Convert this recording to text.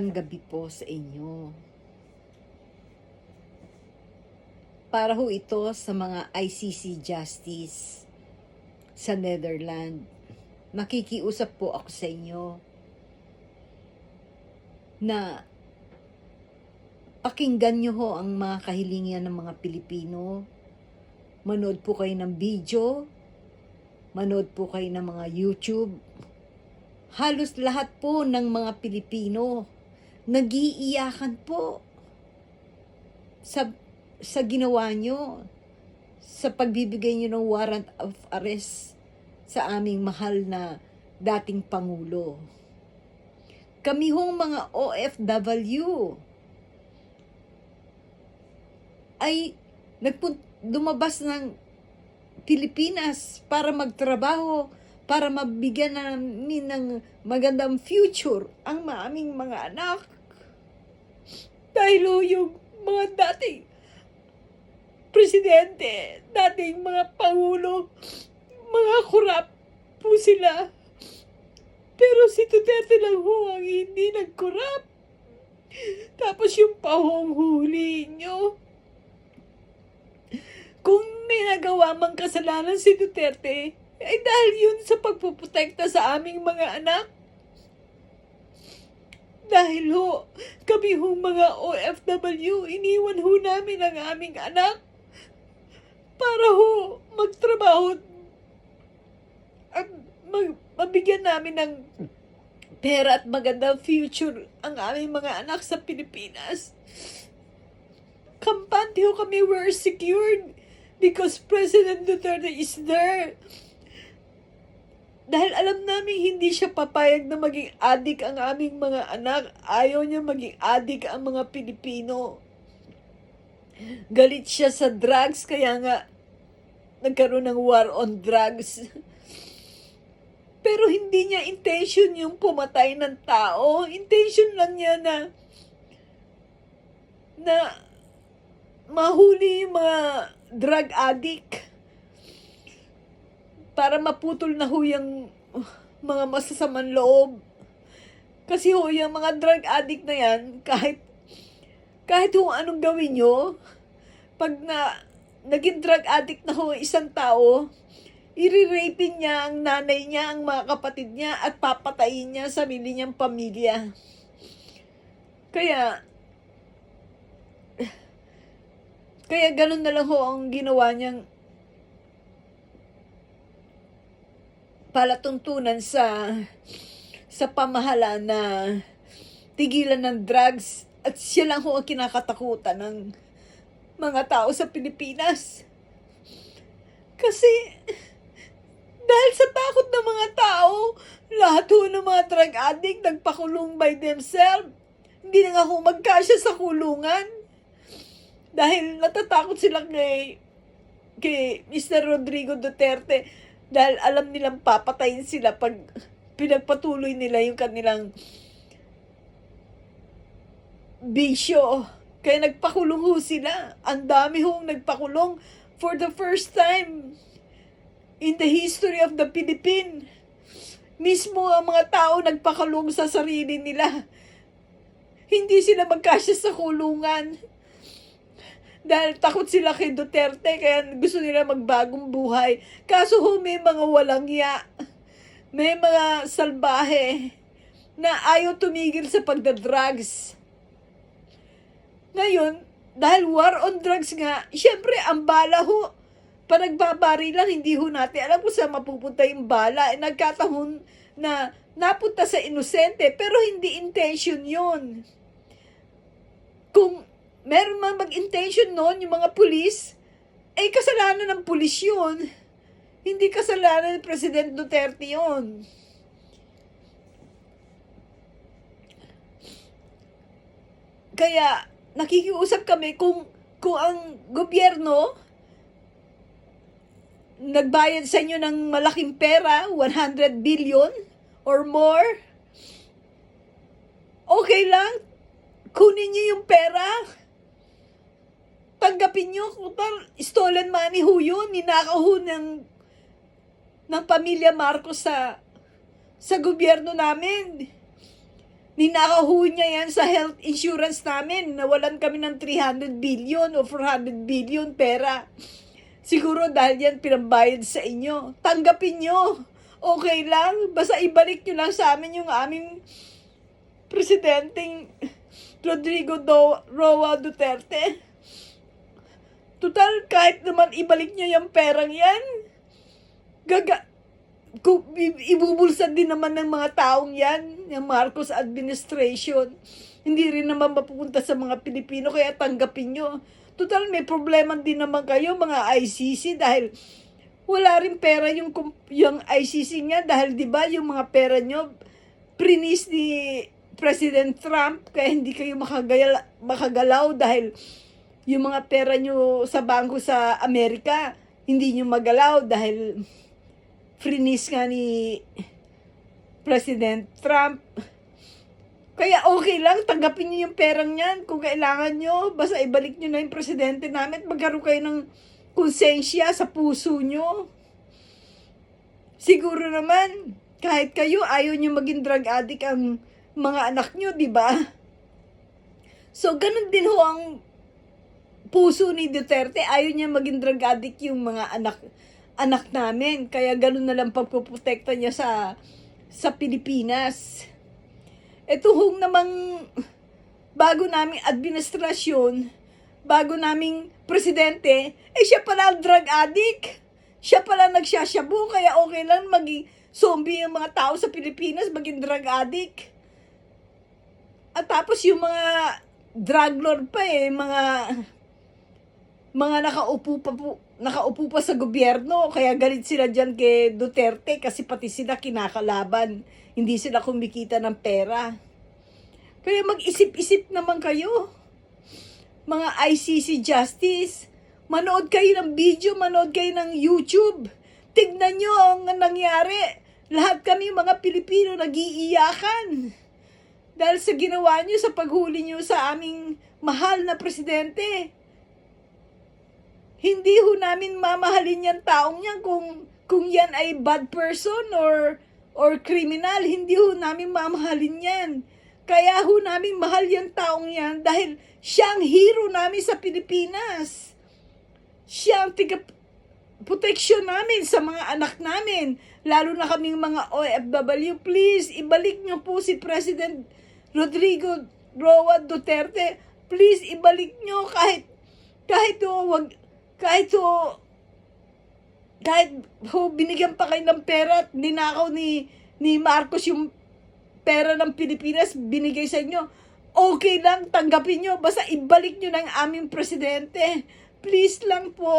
Ang gabi po sa inyo. Para ho ito sa mga ICC Justice sa Netherlands. Makikiusap po ako sa inyo na pakinggan nyo ho ang mga kahilingan ng mga Pilipino. Manood po kayo ng video, manood po kayo ng mga YouTube. Halos lahat po ng mga Pilipino nagiiyakan po sa ginawa nyo, sa pagbibigay nyo ng warrant of arrest sa aming mahal na dating Pangulo. Kami hong mga OFW ay dumabas ng Pilipinas para magtrabaho, para mabigyan namin ng magandang future ang aming mga anak. Dahil yung mga dating presidente, dating mga pangulo, mga kurap po sila. Pero si Duterte lang ho ang hindi nagkurap. Tapos yung pahonghuli nyo. Kung may nagawa mang kasalanan si Duterte, ay dahil yun sa pagpuprotekta sa aming mga anak. Dahil ho, kami hong mga OFW, iniwan ho namin ang aming anak para ho magtrabaho at mabigyan namin ng pera at magandang future ang aming mga anak sa Pilipinas. Kampante ho kami, we're secured because President Duterte is there. Dahil alam namin hindi siya papayag na maging adik ang aming mga anak. Ayaw niya maging adik ang mga Pilipino. Galit siya sa drugs, kaya nga nagkaroon ng war on drugs. Pero hindi niya intention yung pumatay ng tao. Intention lang niya na mahuli yung mga drug addict para maputol na ho yung mga masasamang loob. Kasi ho, yung mga drug addict na yan, kahit ho anong gawin nyo, pag naging drug addict na ho isang tao, i-raping niya ang nanay niya, ang mga kapatid niya, at papatayin niya sa sarili niyang pamilya. Kaya ganun na lang ho ang ginawa niyang palatuntunan sa pamahalaan na tigilan ng drugs, at siya lang ho ang kinakatakutan ng mga tao sa Pilipinas. Kasi dahil sa takot ng mga tao, lahat ho ng mga drug addict nagpakulong by themselves. Hindi na nga ho magkasya sa kulungan. Dahil natatakot sila kay Mr. Rodrigo Duterte. Dahil alam nilang papatayin sila pag pinagpatuloy nila yung kanilang bisyo. Kaya nagpakulong ho sila. Ang dami hong nagpakulong for the first time in the history of the Philippines. Mismo ang mga tao nagpakulong sa sarili nila. Hindi sila magkasya sa kulungan. Dahil takot sila kay Duterte, kaya gusto nila magbagong buhay. Kaso ho, may mga walang ya, may mga salbahe na ayaw tumigil sa pagdadrugs. Ngayon, dahil war on drugs nga, syempre ang bala ho, pag nagbabari lang, hindi ho natin alam kung saan mapupunta yung bala. Nagkataon na napunta sa inosente, pero hindi intention yun. Kung meron man mag-intention noon, yung mga pulis, ay kasalanan ng pulis yun. Hindi kasalanan ng President Duterte yun. Kaya, nakikiusap kami kung ang gobyerno nagbayad sa inyo ng malaking pera, 100 billion or more, okay lang, kunin niyo yung pera. Tanggapin nyo, stolen money ho yun, ninakaw ho ng pamilya Marcos sa gobyerno namin. Ninakaw ho niya yan sa health insurance namin. Nawalan kami ng 300 billion o 400 billion pera. Siguro dahil yan pinambayad sa inyo. Tanggapin nyo. Okay lang. Basta ibalik nyo lang sa amin yung aming presidenteng Rodrigo Roa Duterte. Total, kahit naman ibalik nyo yung perang yan, ibubulsan din naman ng mga taong yan, yung Marcos administration. Hindi rin naman mapupunta sa mga Pilipino, kaya tanggapin nyo. Total, may problema din naman kayo, mga ICC, dahil wala rin pera yung ICC niya, dahil di ba yung mga pera nyo, prinis ni President Trump, kaya hindi kayo makagalaw dahil yung mga pera nyo sa bangko sa Amerika, hindi nyo magalaw dahil frinis nga ni President Trump. Kaya okay lang, tanggapin nyo yung perang yan kung kailangan nyo. Basta ibalik nyo na yung presidente namin at magkaroon kayo ng konsensya sa puso nyo. Siguro naman, kahit kayo, ayaw nyo maging drug addict ang mga anak nyo, di ba? So, ganun din ho ang puso ni Duterte. Ayaw niya maging drug addict yung mga anak namin. Kaya ganun na lang pagpuprotekta niya sa Pilipinas. Ito hong namang bago naming administrasyon, bago naming presidente, siya pala ang drug addict. Siya pala nagsasyabu, kaya okay lang maging zombie yung mga tao sa Pilipinas, maging drug addict. At tapos yung mga drug lord pa mga nakaupo pa sa gobyerno, kaya galit sila dyan kay Duterte kasi pati sila kinakalaban. Hindi sila kumikita ng pera. Kaya mag-isip-isip naman kayo. Mga ICC Justice, manood kayo ng video, manood kayo ng YouTube. Tignan nyo ang nangyari. Lahat kami mga Pilipino nag-iiyakan. Dahil sa ginawa nyo, sa paghuli nyo sa aming mahal na presidente. Hindi ho namin mamahalin yan taong yan kung yan ay bad person or criminal. Hindi ho namin mamahalin yan. Kaya ho namin mahal yan taong yan dahil siya ang hero namin sa Pilipinas. Siya ang protection namin sa mga anak namin. Lalo na kaming mga OFW. Please, ibalik nyo po si President Rodrigo Roa Duterte. Please, ibalik nyo kahit binigyan pa kayo ng pera at ninakaw ni Marcos yung pera ng Pilipinas, binigay sa inyo. Okay lang, tanggapin nyo. Basta ibalik nyo ng aming presidente. Please lang po.